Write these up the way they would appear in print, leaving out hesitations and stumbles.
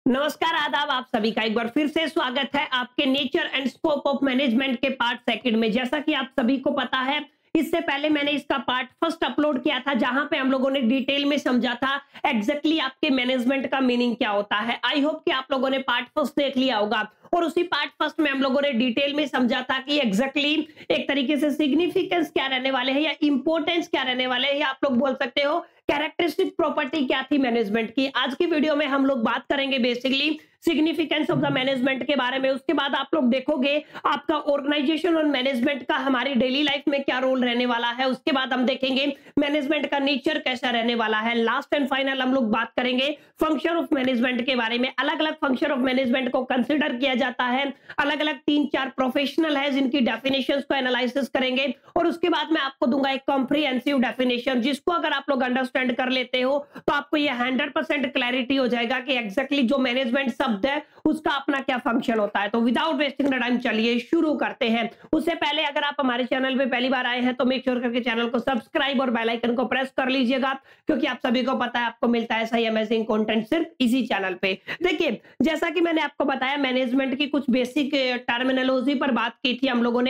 नमस्कार, आदाब। आप सभी का एक बार फिर से स्वागत है आपके nature and scope of management के पार्ट सेकंड में। जैसा कि आप सभी को पता है, इससे पहले मैंने इसका पार्ट फर्स्ट अपलोड किया था, जहां पे हम लोगों ने डिटेल में समझा था एग्जैक्टली आपके मैनेजमेंट का मीनिंग क्या होता है। आई होप कि आप लोगों ने पार्ट फर्स्ट देख लिया होगा और उसी पार्ट फर्स्ट में हम लोगों ने डिटेल में समझा था कि एग्जैक्टली एक तरीके से सिग्निफिकेंस क्या रहने वाले हैं या इंपॉर्टेंस क्या रहने वाले हैं, या आप लोग बोल सकते हो कैरेक्टरिस्टिक प्रॉपर्टी क्या थी मैनेजमेंट की। आज की वीडियो में हम लोग बात करेंगे basically significance of the management के बारे में। उसके बाद आप लोग देखोगे आपका ऑर्गेनाइजेशन और मैनेजमेंट का हमारी डेली लाइफ में क्या रोल रहने वाला है। उसके बाद हम देखेंगे मैनेजमेंट का नेचर कैसा रहने वाला है। लास्ट एंड फाइनल हम लोग बात करेंगे फंक्शन ऑफ मैनेजमेंट के बारे में। अलग अलग फंक्शन ऑफ मैनेजमेंट को कंसिडर किया जाता है, अलग अलग 3-4 प्रोफेशनल है जिनकी डेफिनेशंस को एनालिसिस करेंगे और उसके बाद मैं आपको दूंगा एक कॉम्प्रिहेंसिव डेफिनेशन, जिसको अगर आप लोग अंडरस्टैंड कर लेते हो तो आपको ये 100% क्लैरिटी हो जाएगा कि एग्जैक्टली जो मैनेजमेंट शब्द है उसका अपना क्या फंक्शन होता है। तो विदाउट वेस्टिंग द टाइम चलिए शुरू करते हैं। उससे पहले अगर आप हमारे चैनल पे पहली बार आए हैं तो मेक श्योर करके चैनल को सब्सक्राइब और बेल आइकन को प्रेस कर लीजिएगा, क्योंकि आप सभी को पता है आपको मिलता है ऐसा ही अमेजिंग कंटेंट सिर्फ इसी चैनल पे। देखिए, जैसा कि मैंने आपको बताया मैनेजमेंट की कुछ बेसिक टर्मिनोलॉजी पर बात की थी हम लोगों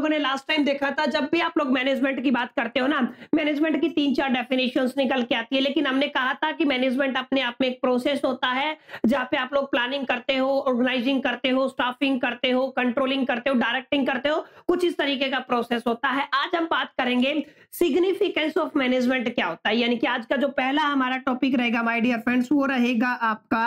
ने लास्ट टाइम देखा था। जब भी आप लोग मैनेजमेंट की बात करते हो ना, मैनेजमेंट की 3-4 डेफिनेशंस निकल के आती है, लेकिन हमने कहा था कि मैनेजमेंट अपने आप में एक प्रोसेस होता है जहां पे आप लोग प्लानिंग करते हो, ऑर्गेनाइजिंग करते हो, स्टाफिंग करते हो, कंट्रोलिंग करते हो, डायरेक्टिंग करते हो, कुछ इस तरीके का प्रोसेस होता है। आज हम बात करेंगे सिग्निफिकेंस ऑफ मैनेजमेंट क्या होता है, यानी कि आज का जो पहला हमारा टॉपिक रहेगा माय डियर फ्रेंड्स, वो रहेगा आपका,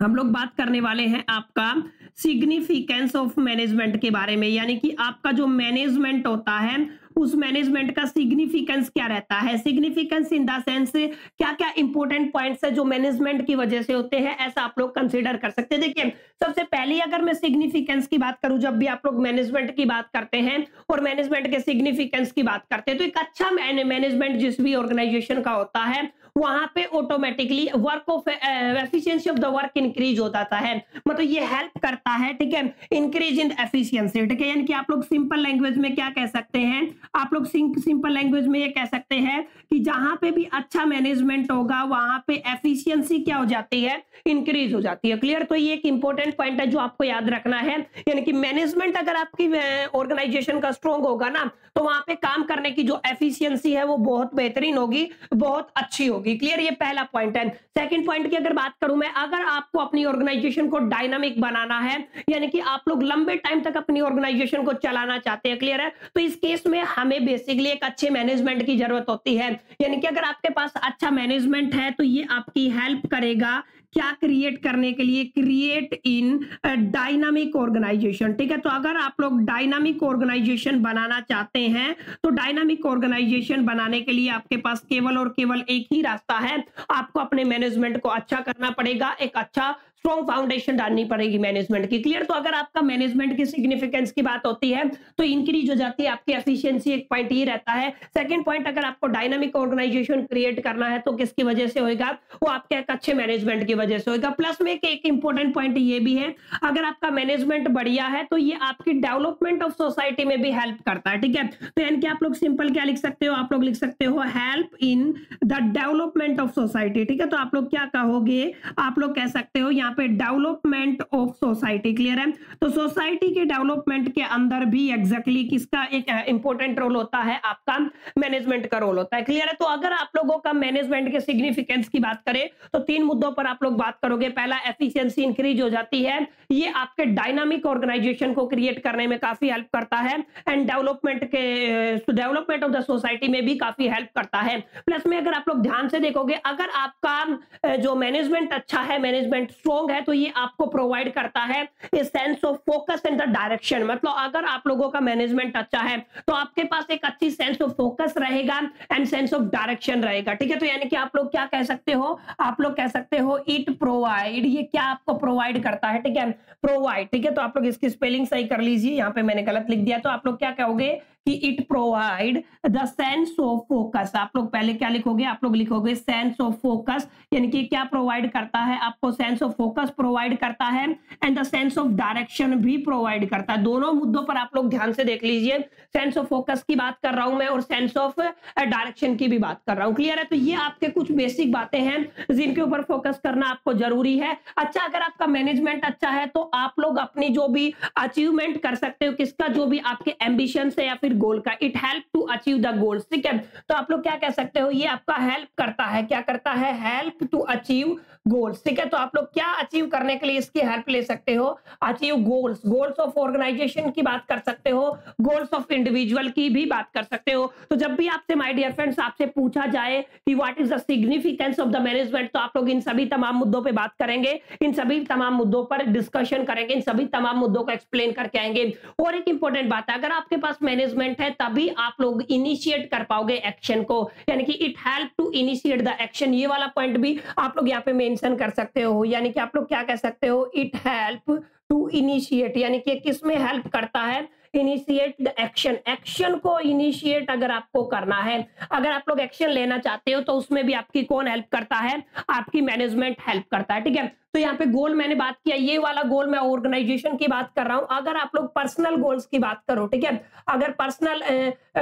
हम लोग बात करने वाले हैं आपका सिग्निफिकेंस ऑफ मैनेजमेंट के बारे में। यानी कि आपका जो मैनेजमेंट होता है उस मैनेजमेंट का सिग्निफिकेंस क्या रहता है। सिग्निफिकेंस इन द सेंस क्या क्या इंपॉर्टेंट पॉइंट्स है जो मैनेजमेंट की वजह से होते हैं, ऐसा आप लोग कंसीडर कर सकते हैं। देखिए, सबसे पहले अगर मैं सिग्निफिकेंस की बात करूं, जब भी आप लोग मैनेजमेंट की बात करते हैं और मैनेजमेंट के सिग्निफिकेंस की बात करते हैं, तो एक अच्छा मैनेजमेंट जिस भी ऑर्गेनाइजेशन का होता है वहां पे automatically work of efficiency of the work increase हो जाता है। मतलब ये हेल्प करता है, ठीक है, इंक्रीज इन एफिशिएंसी, ठीक है। यानी कि आप लोग सिंपल लैंग्वेज में क्या कह सकते हैं, आप लोग सिंपल लैंग्वेज में ये कह सकते हैं कि जहां पे भी अच्छा मैनेजमेंट होगा वहां पे एफिशिएंसी क्या हो जाती है, इंक्रीज हो जाती है। क्लियर? तो ये एक इंपॉर्टेंट पॉइंट है जो आपको याद रखना है। यानी कि मैनेजमेंट अगर आपकी ऑर्गेनाइजेशन का स्ट्रांग होगा ना, तो वहां पे काम करने की जो एफिशिएंसी है वो बहुत बेहतरीन होगी, बहुत अच्छी होगी। क्लियर? ये पहला पॉइंट है। सेकंड पॉइंट की अगर बात करूं मैं, अगर आपको अपनी ऑर्गेनाइजेशन को डायनामिक बनाना है, यानी कि आप लोग लंबे टाइम तक अपनी ऑर्गेनाइजेशन को चलाना चाहते हैं, क्लियर है, तो इस केस में हमें बेसिकली एक अच्छे मैनेजमेंट की जरूरत होती है। यानी कि अगर आपके पास अच्छा मैनेजमेंट है तो ये आपकी हेल्प करेगा क्या क्रिएट करने के लिए, क्रिएट इन डायनामिक ऑर्गेनाइजेशन, ठीक है। तो अगर आप लोग डायनामिक ऑर्गेनाइजेशन बनाना चाहते हैं तो डायनामिक ऑर्गेनाइजेशन बनाने के लिए आपके पास केवल और केवल एक ही रास्ता है, आपको अपने मैनेजमेंट को अच्छा करना पड़ेगा, एक अच्छा स्ट्रॉन्ग फाउंडेशन डालनी पड़ेगी मैनेजमेंट की। क्लियर? तो अगर आपका मैनेजमेंट की सिग्निफिकेंस की बात होती है तो इंक्रीज हो जाती है आपकी एफिशिएंसी, एक पॉइंट ये रहता है। सेकंड पॉइंट, अगर आपको डायनामिक ऑर्गेनाइजेशन क्रिएट करना है तो किसकी वजह से होगा, वो आपके एक अच्छे मैनेजमेंट की वजह से होगा। प्लस में एक इंपॉर्टेंट पॉइंट ये भी है, अगर आपका मैनेजमेंट बढ़िया है तो ये आपकी डेवलपमेंट ऑफ सोसाइटी में भी हेल्प करता है, ठीक है। तो यानी कि आप लोग सिंपल क्या लिख सकते हो, आप लोग लिख सकते हो help in the development of society, ठीक है। तो आप लोग क्या कहोगे, आप लोग कह सकते हो यहाँ पे डेवलपमेंट ऑफ सोसाइटी। क्लियर है? तो सोसाइटी के डेवलपमेंट के अंदर भी एग्जैक्टली किसका एक इंपॉर्टेंट रोल होता है, आपका मैनेजमेंट का रोल होता है। क्लियर है? तो अगर आप लोगों का मैनेजमेंट के सिग्निफिकेंस की बात करें तो 3 मुद्दों पर आप लोग बात करोगे। पहला, एफिशिएंसी इंक्रीज हो जाती है, ये आपके डायनामिक ऑर्गेनाइजेशन को क्रिएट करने में काफी हेल्प करता है, and development of the society में भी काफी हेल्प करता है। प्लस में अगर आप लोग ध्यान से देखोगे, अगर आपका जो मैनेजमेंट अच्छा है, मैनेजमेंट स्ट्रॉन्ग है, तो ये आपको प्रोवाइड करता है a sense of focus and the direction. मतलब अगर आप लोगों का मैनेजमेंट अच्छा है तो आपके पास एक अच्छी सेंस ऑफ फोकस रहेगा एंड सेंस ऑफ डायरेक्शन रहेगा, ठीक है। तो यानी कि आप लोग क्या कह सकते हो, आप लोग कह सकते हो इट प्रोवाइड, ये क्या आपको प्रोवाइड करता है, ठीक है, प्रोवाइड, ठीक है। तो आप लोग इसकी स्पेलिंग सही कर लीजिए, यहाँ पे मैंने गलत लिख दिया, तो आप लोग क्या कहोगे, कि it provide the sense of focus. आप लोग पहले क्या लिखोगे, आप लोग लिखोगे सेंस ऑफ फोकस, यानी कि क्या प्रोवाइड करता है आपको, सेंस ऑफ फोकस प्रोवाइड करता है and the sense of direction भी प्रोवाइड करता है। दोनों मुद्दों पर आप लोग ध्यान से देख लीजिए, सेंस ऑफ फोकस की बात कर रहा हूं मैं और सेंस ऑफ डायरेक्शन की भी बात कर रहा हूं। क्लियर है? तो ये आपके कुछ बेसिक बातें हैं जिनके ऊपर फोकस करना आपको जरूरी है। अच्छा, अगर आपका मैनेजमेंट अच्छा है तो आप लोग अपनी जो भी अचीवमेंट कर सकते हो, किसका, जो भी आपके एम्बिशन है या फिर गोल का, it help to achieve the goals. ठीक है, तो आप लोग क्या कह सकते हो, ये आपका हेल्प करता है, क्या करता है, हेल्प टू अचीव गोल्स। ठीक है, तो आप लोग क्या अचीव करने के लिए इसकी हेल्प ले सकते हो, achieve goals, goals of organisation की बात कर सकते हो, गोल्स ऑफ इंडिविजुअल की भी बात कर सकते हो। तो जब भी आपसे माय डियर फ्रेंड्स आपसे पूछा जाए कि what is the significance of the management, तो आप लोग इन सभी तमाम मुद्दों पे बात करेंगे, इन सभी तमाम मुद्दों पर डिस्कशन करेंगे, इन सभी तमाम मुद्दों को एक्सप्लेन करके आएंगे। और एक इंपॉर्टेंट बात है, अगर आपके पास मैनेजमेंट है तभी आप लोग इनिशिएट कर पाओगे एक्शन को, यानी कि it help to initiate the action. ये वाला पॉइंट भी आप लोग यहाँ पे मेंशन कर सकते हो, यानी कि आप लोग क्या कह सकते हो, इट हेल्प टू इनिशिएट, यानी कि किस में हेल्प करता है, इनिशिएट द एक्शन। एक्शन को इनिशिएट अगर आपको करना है, अगर आप लोग एक्शन लेना चाहते हो तो उसमें भी आपकी कौन हेल्प करता है, आपकी मैनेजमेंट हेल्प करता है। ठीक है, तो यहाँ पे गोल मैंने बात किया, ये वाला गोल मैं ऑर्गेनाइजेशन की बात कर रहा हूं। अगर आप लोग पर्सनल गोल्स की बात करो, ठीक है, अगर पर्सनल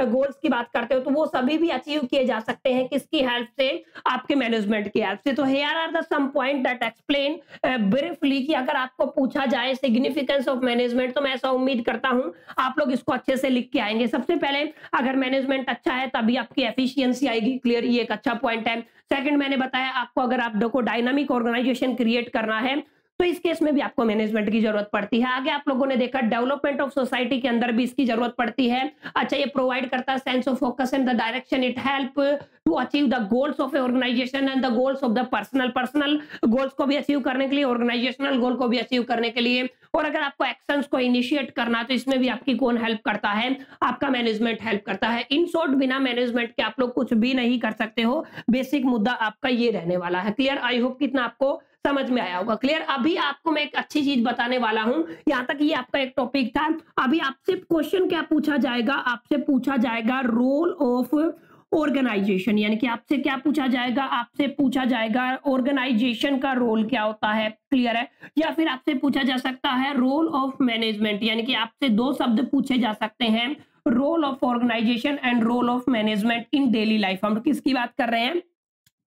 गोल्स की बात करते हो तो वो सभी भी अचीव किए जा सकते हैं, किसकी हेल्प से, आपके मैनेजमेंट की हेल्प से। तो here are the some point that explain briefly कि अगर आपको पूछा जाए सिग्निफिकेंस ऑफ मैनेजमेंट, तो मैं ऐसा उम्मीद करता हूं आप लोग इसको अच्छे से लिख के आएंगे। सबसे पहले अगर मैनेजमेंट अच्छा है तभी आपकी एफिशिएंसी आएगी। क्लियर, ये एक अच्छा पॉइंट है। सेकंड, मैंने बताया आपको अगर आप देखो डायनामिक ऑर्गेनाइजेशन क्रिएट करना है तो इस केस में भी आपको मैनेजमेंट की जरूरत पड़ती है। आगे आप लोगों ने देखा डेवलपमेंट ऑफ सोसाइटी के अंदर भी इसकी जरूरत पड़ती है। अच्छा, ये प्रोवाइड करता है sense of focus and the direction, it help to achieve the goals of organisation and the goals of the personal goals को भी अचीव करने के लिए, ऑर्गेनाइजेशनल गोल को भी अचीव करने के लिए। और अगर आपको एक्शंस को इनिशिएट करना है तो इसमें भी आपकी कौन हेल्प करता है, आपका मैनेजमेंट हेल्प करता है। इन शॉर्ट, बिना मैनेजमेंट के आप लोग कुछ भी नहीं कर सकते हो। बेसिक मुद्दा आपका ये रहने वाला है। क्लियर, आई होप कितना आपको समझ में आया होगा। क्लियर, अभी आपको मैं एक अच्छी चीज बताने वाला हूं। यहां तक ये आपका एक टॉपिक था। अभी आपसे क्वेश्चन क्या पूछा जाएगा, आपसे पूछा जाएगा रोल ऑफ ऑर्गेनाइजेशन, यानी कि आपसे क्या पूछा जाएगा, आपसे पूछा जाएगा ऑर्गेनाइजेशन का रोल क्या होता है। क्लियर है, या फिर आपसे पूछा जा सकता है रोल ऑफ मैनेजमेंट, यानी कि आपसे दो शब्द पूछे जा सकते हैं, role of organisation and role of management in daily life. हम किसकी बात कर रहे हैं,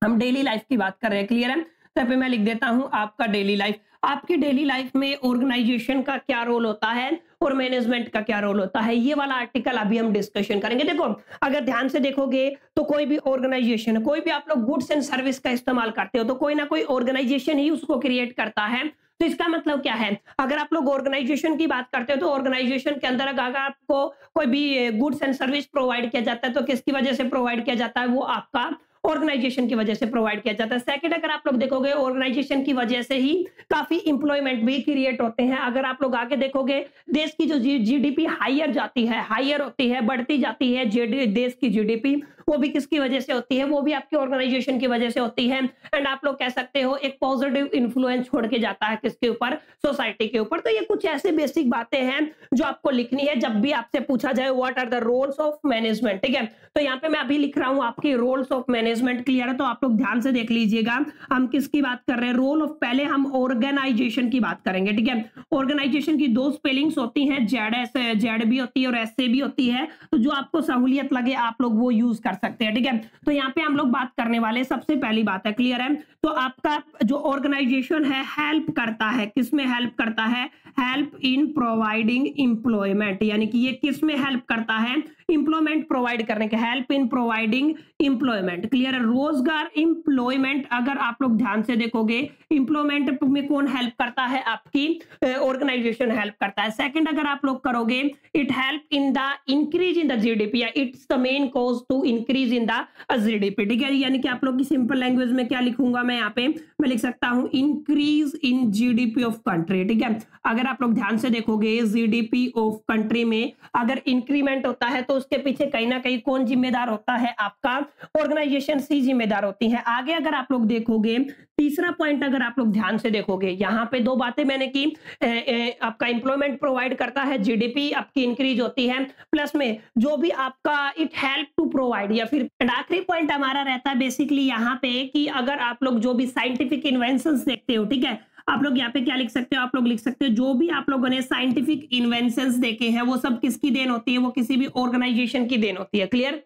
हम डेली लाइफ की बात कर रहे हैं। क्लियर है, तो पे मैं लिख देता हूं आपका डेली लाइफ। आपकी डेली लाइफ में ऑर्गेनाइजेशन का क्या रोल होता है और मैनेजमेंट का क्या रोल होता है, ये वाला आर्टिकल अभी हम डिस्कशन करेंगे। देखो, अगर ध्यान से देखोगे तो कोई भी ऑर्गेनाइजेशन, कोई भी आप लोग गुड्स एंड सर्विस का इस्तेमाल करते हो तो कोई ना कोई ऑर्गेनाइजेशन ही उसको क्रिएट करता है। तो इसका मतलब क्या है, अगर आप लोग ऑर्गेनाइजेशन की बात करते हो तो ऑर्गेनाइजेशन के अंदर अगर आपको कोई भी गुड्स एंड सर्विस प्रोवाइड किया जाता है तो किसकी वजह से प्रोवाइड किया जाता है, वो आपका ऑर्गेनाइजेशन की वजह से प्रोवाइड किया जाता है। सेकंड, अगर आप लोग देखोगे ऑर्गेनाइजेशन की वजह से ही काफी इंप्लॉयमेंट भी क्रिएट होते हैं। अगर आप लोग आगे देखोगे देश की जो जीडीपी हायर जाती है, हायर होती है, बढ़ती जाती है, देश की जीडीपी वो भी किसकी वजह से होती है, वो भी आपकी ऑर्गेनाइजेशन की वजह से होती है। एंड आप लोग कह सकते हो एक पॉजिटिव इन्फ्लुएंस छोड़ के जाता है किसके ऊपर, सोसाइटी के ऊपर। तो ये कुछ ऐसे बेसिक बातें हैं जो आपको लिखनी है जब भी आपसे पूछा जाए what are the roles of management. ठीक है, तो यहाँ पे मैं अभी लिख रहा हूँ आपकी रोल्स ऑफ मैनेजमेंट। क्लियर है, तो आप लोग ध्यान से देख लीजिएगा हम किसकी बात कर रहे हैं, रोल ऑफ, पहले हम ऑर्गेनाइजेशन की बात करेंगे। ठीक है, ऑर्गेनाइजेशन की दो स्पेलिंग्स होती हैं, जेड भी होती है और एस से भी होती है, तो जो आपको सहूलियत लगे आप लोग वो यूज कर सकते हैं। ठीक है, तो यहाँ पे हम लोग बात करने वाले, सबसे पहली बात है, क्लियर है, तो आपका जो ऑर्गेनाइजेशन है हेल्प करता है, किसमें हेल्प करता है, हेल्प इन प्रोवाइडिंग एम्प्लॉयमेंट, यानी कि ये किसमें हेल्प करता है, एम्प्लॉयमेंट प्रोवाइड करने के, help in providing employment. Clear है, रोजगार, एम्प्लॉयमेंट, अगर आप लोग ध्यान से देखोगे एम्प्लॉयमेंट में कौन हेल्प करता है, आपकी ऑर्गेनाइजेशन हेल्प करता है। सेकंड, अगर आप लोग करोगे it help in the increase in the GDP, या it's the main cause to increase in the GDP. ठीक है, यानी कि आप लोग की सिंपल लैंग्वेज में क्या लिखूंगा मैं, यहाँ पे मैं लिख सकता हूं increase in GDP of country. ठीक है, अगर आप लोग ध्यान से देखोगे जीडीपी ऑफ कंट्री में अगर इंक्रीमेंट होता है तो उसके पीछे कहीं ना कहीं कौन जिम्मेदार होता है? आपका ऑर्गेनाइजेशन सी जिम्मेदार होती है। आगे अगर आप लोग देखोगे, तीसरा पॉइंट अगर आप लोग ध्यान से देखोगे, यहाँ पे दो बातें मैंने की, आपका एम्प्लॉयमेंट प्रोवाइड करता है, जीडीपी आपकी इंक्रीज होती है, प्लस में जो भी आपका इट हेल्प टू प्रोवाइड, या फिर आखिरी पॉइंट हमारा रहता है बेसिकली यहाँ पे कि अगर आप लोग जो भी साइंटिफिक इन्वेंशंस देखते हो, ठीक है, आप लोग यहाँ पे क्या लिख सकते हो? आप लोग लिख सकते हो जो भी आप लोगों ने साइंटिफिक इन्वेंशंस देखे हैं वो सब किसकी देन होती है? वो किसी भी ऑर्गेनाइजेशन की देन होती है। क्लियर?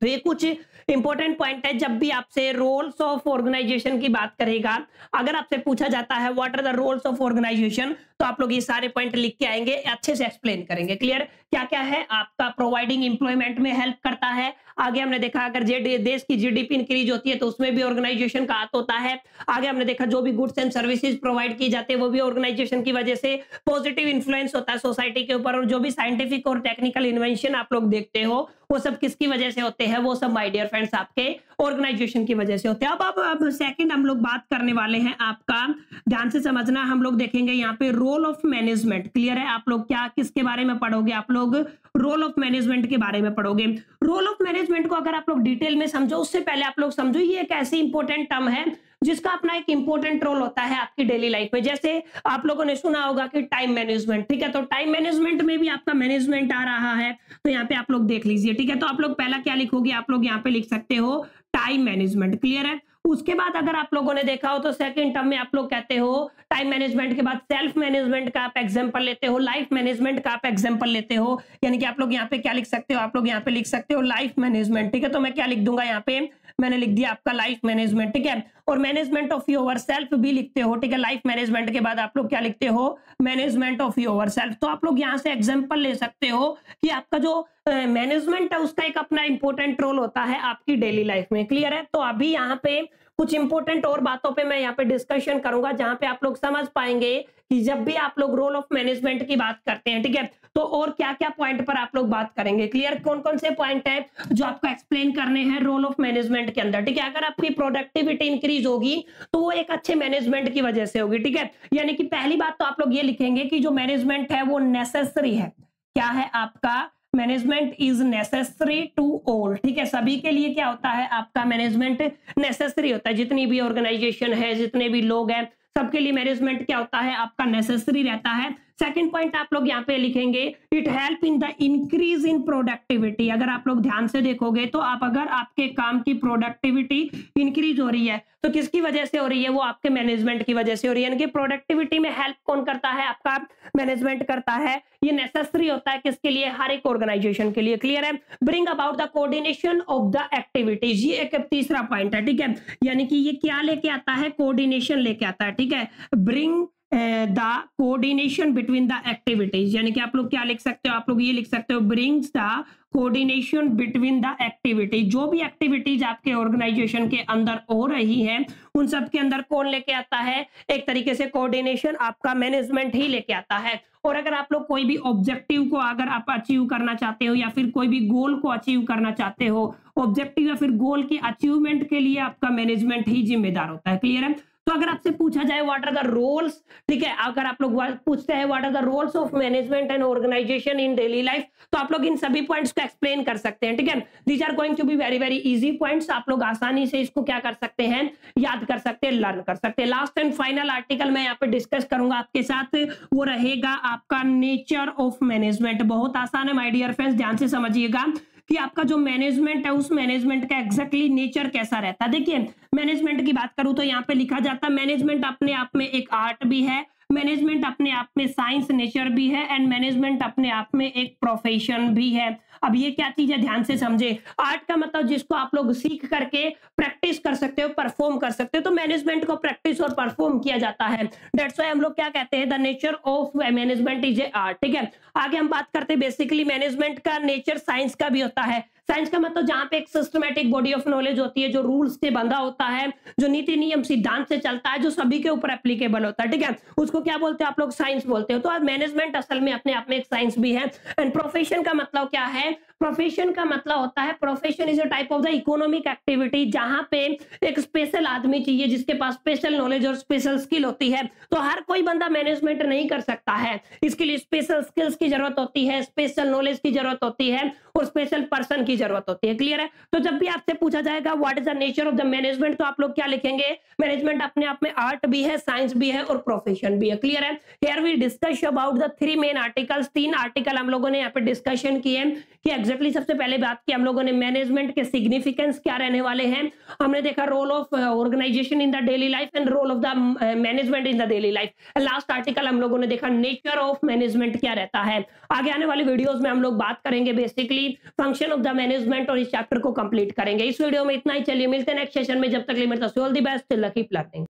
तो ये कुछ इंपॉर्टेंट पॉइंट है। जब भी आपसे रोल्स ऑफ ऑर्गेनाइजेशन की बात करेगा, अगर आपसे पूछा जाता है what are the roles of organisation, तो आप लोग ये सारे पॉइंट लिख के आएंगे, अच्छे से एक्सप्लेन करेंगे। क्लियर? क्या क्या है? आपका प्रोवाइडिंग एम्प्लॉयमेंट में हेल्प करता है। आगे हमने देखा अगर देश की जीडीपी इंक्रीज होती है तो उसमें भी ऑर्गेनाइजेशन का हाथ होता है। आगे हमने देखा जो भी गुड्स एंड सर्विसेज प्रोवाइड की जाती है वो भी ऑर्गेनाइजेशन की वजह से पॉजिटिव इन्फ्लुएंस होता है सोसाइटी के ऊपर। और जो भी साइंटिफिक और टेक्निकल इन्वेंशन आप लोग देखते हो वो सब किसकी वजह से होते हैं? वो सब माय डियर फ्रेंड्स आपके ऑर्गेनाइजेशन की वजह से होते हैं। अब सेकंड हम लोग बात करने वाले हैं, आपका ध्यान से समझना, हम लोग देखेंगे यहाँ पे रोल ऑफ मैनेजमेंट। क्लियर है? आप लोग क्या किसके बारे में पढ़ोगे? आप लोग रोल ऑफ मैनेजमेंट के बारे में पढ़ोगे। रोल ऑफ मैनेजमेंट को अगर आप लोग डिटेल में समझो, उससे पहले आप लोग समझो ये एक ऐसी इंपॉर्टेंट टर्म है जिसका अपना एक इंपॉर्टेंट रोल होता है आपकी डेली लाइफ में। जैसे आप लोगों ने सुना होगा कि टाइम मैनेजमेंट, ठीक है, तो टाइम मैनेजमेंट में भी आपका मैनेजमेंट आ रहा है, तो यहाँ पे आप लोग देख लीजिए। ठीक है, तो आप लोग पहला क्या लिखोगे? आप लोग यहाँ पे लिख सकते हो टाइम मैनेजमेंट। क्लियर है? उसके बाद अगर आप लोगों ने देखा हो तो सेकंड टर्म में आप लोग कहते हो टाइम मैनेजमेंट के बाद सेल्फ मैनेजमेंट का आप एग्जांपल लेते हो, लाइफ मैनेजमेंट का आप एग्जांपल लेते हो। यानी कि आप लोग यहाँ पे क्या लिख सकते हो? आप लोग यहाँ पे लिख सकते हो लाइफ मैनेजमेंट। ठीक है, तो मैं क्या लिख दूंगा यहाँ पे? मैंने लिख दिया आपका लाइफ मैनेजमेंट। ठीक है, और मैनेजमेंट ऑफ योर सेल्फ भी लिखते हो। ठीक है, लाइफ मैनेजमेंट के बाद आप लोग क्या लिखते हो? Management of your self. तो आप लोग यहाँ से एग्जांपल ले सकते हो कि आपका जो मैनेजमेंट है उसका एक अपना इंपॉर्टेंट रोल होता है आपकी डेली लाइफ में। क्लियर है? तो अभी यहाँ पे कुछ इंपॉर्टेंट और बातों पे मैं यहाँ पे डिस्कशन करूंगा जहां पे आप लोग समझ पाएंगे कि जब भी आप लोग रोल ऑफ मैनेजमेंट की बात करते हैं, ठीक है, तो और क्या क्या पॉइंट पर आप लोग बात करेंगे। क्लियर? कौन कौन से पॉइंट है जो आपको एक्सप्लेन करने हैं रोल ऑफ मैनेजमेंट के अंदर। ठीक है, अगर आपकी प्रोडक्टिविटी इंक्रीज होगी तो वो एक अच्छे मैनेजमेंट की वजह से होगी। ठीक है, यानी कि पहली बात तो आप लोग ये लिखेंगे कि जो मैनेजमेंट है वो नेसेसरी है। क्या है? आपका management is necessary to all. ठीक है, सभी के लिए क्या होता है? आपका मैनेजमेंट नेसेसरी होता है। जितनी भी ऑर्गेनाइजेशन है, जितने भी लोग हैं, सबके लिए मैनेजमेंट क्या होता है? आपका नेसेसरी रहता है। सेकंड पॉइंट आप लोग यहाँ पे लिखेंगे it help in the increase in productivity. अगर आप लोग ध्यान से देखोगे तो आप अगर आपके काम की प्रोडक्टिविटी इंक्रीज हो रही है तो किसकी वजह से हो रही है? वो आपके मैनेजमेंट की वजह से हो रही है। यानी कि प्रोडक्टिविटी में हेल्प कौन करता है? आपका मैनेजमेंट करता है। ये नेसेसरी होता है किसके लिए? हर एक ऑर्गेनाइजेशन के लिए। क्लियर है? Bring about the coordination of the activities, ये एक तीसरा पॉइंट है। ठीक है, यानी कि ये क्या लेके आता है? कोऑर्डिनेशन लेके आता है। ठीक है, bring the coordination between the activities. यानी कि आप लोग क्या लिख सकते हो? आप लोग ये लिख सकते हो brings the coordination between the activities. जो भी एक्टिविटीज आपके ऑर्गेनाइजेशन के अंदर हो रही है उन सब के अंदर कौन लेके आता है? एक तरीके से कोऑर्डिनेशन आपका मैनेजमेंट ही लेके आता है। और अगर आप लोग कोई भी ऑब्जेक्टिव को अगर आप अचीव करना चाहते हो या फिर कोई भी गोल को अचीव करना चाहते हो, ऑब्जेक्टिव या फिर गोल की अचीवमेंट के लिए आपका मैनेजमेंट ही जिम्मेदार होता है। क्लियर है? तो अगर आपसे पूछा जाए व्हाट आर द रोल्स, ठीक है, अगर आप लोग पूछते हैं what are the roles of management and organisation in daily life, तो आप लोग इन सभी पॉइंट्स को एक्सप्लेन कर सकते हैं। ठीक है, these are going to be very very easy points. आप लोग आसानी से इसको क्या कर सकते हैं? याद कर सकते हैं, लर्न कर सकते हैं। लास्ट एंड फाइनल आर्टिकल मैं यहाँ पे डिस्कस करूंगा आपके साथ, वो रहेगा आपका नेचर ऑफ मैनेजमेंट। बहुत आसान है माय डियर फ्रेंड्स, ध्यान से समझिएगा कि आपका जो मैनेजमेंट है उस मैनेजमेंट का एग्जैक्टली नेचर कैसा रहता है। देखिए, मैनेजमेंट की बात करूं तो यहाँ पे लिखा जाता है मैनेजमेंट अपने आप में एक आर्ट भी है, मैनेजमेंट अपने आप में साइंस नेचर भी है, एंड मैनेजमेंट अपने आप में एक प्रोफेशन भी है। अब ये क्या चीज है? ध्यान से समझे। आर्ट का मतलब जिसको आप लोग सीख करके प्रैक्टिस कर सकते हो, परफॉर्म कर सकते हो, तो मैनेजमेंट को प्रैक्टिस और परफॉर्म किया जाता है। दैट्स व्हाई हम लोग क्या कहते हैं? The nature of management is a art. ठीक है, आगे हम बात करते हैं बेसिकली मैनेजमेंट का नेचर साइंस का भी होता है। साइंस का मतलब जहां पे एक सिस्टमैटिक बॉडी ऑफ नॉलेज होती है, जो रूल्स से बंधा होता है, जो नीति नियम सिद्धांत से चलता है, जो सभी के ऊपर एप्लीकेबल होता है। ठीक है, उसको क्या बोलते हैं आप लोग? साइंस बोलते हो। तो मैनेजमेंट असल में अपने आप में एक साइंस भी है। एंड प्रोफेशन का मतलब क्या है? प्रोफेशन का मतलब होता है, profession is a type of the economic activity जहां पे एक स्पेशल आदमी चाहिए जिसके पास स्पेशल नॉलेज और स्पेशल स्किल होती है। तो हर कोई बंदा मैनेजमेंट नहीं कर सकता है, इसके लिए स्पेशल स्किल्स की जरूरत होती है, स्पेशल नॉलेज की जरूरत होती है और स्पेशल पर्सन की जरूरत होती है। क्लियर है? तो जब भी आपसे पूछा जाएगा what is the nature of the management, तो आप लोग क्या लिखेंगे? मैनेजमेंट अपने आप में आर्ट भी है, साइंस भी है और प्रोफेशन भी है। क्लियर है? Here we discuss about the three main articles. तीन आर्टिकल हम लोगों ने यहाँ पे डिस्कशन किए कि एग्जैक्टली सबसे पहले बात की हम लोगों ने मैनेजमेंट के सिग्निफिकेंस क्या रहने वाले हैं, हमने देखा role of organisation in the daily life and role of the management in the daily life. Last article हम लोगों ने देखा नेचर ऑफ मैनेजमेंट क्या रहता है। आगे आने वाली वीडियोस में हम लोग बात करेंगे basically function of the management और इस चैप्टर को कंप्लीट करेंगे। इस वीडियो में इतना ही, चलिए मिलते हैं नेक्स्ट सेशन में। जब तक के लिए मेरे all the best, keep learning.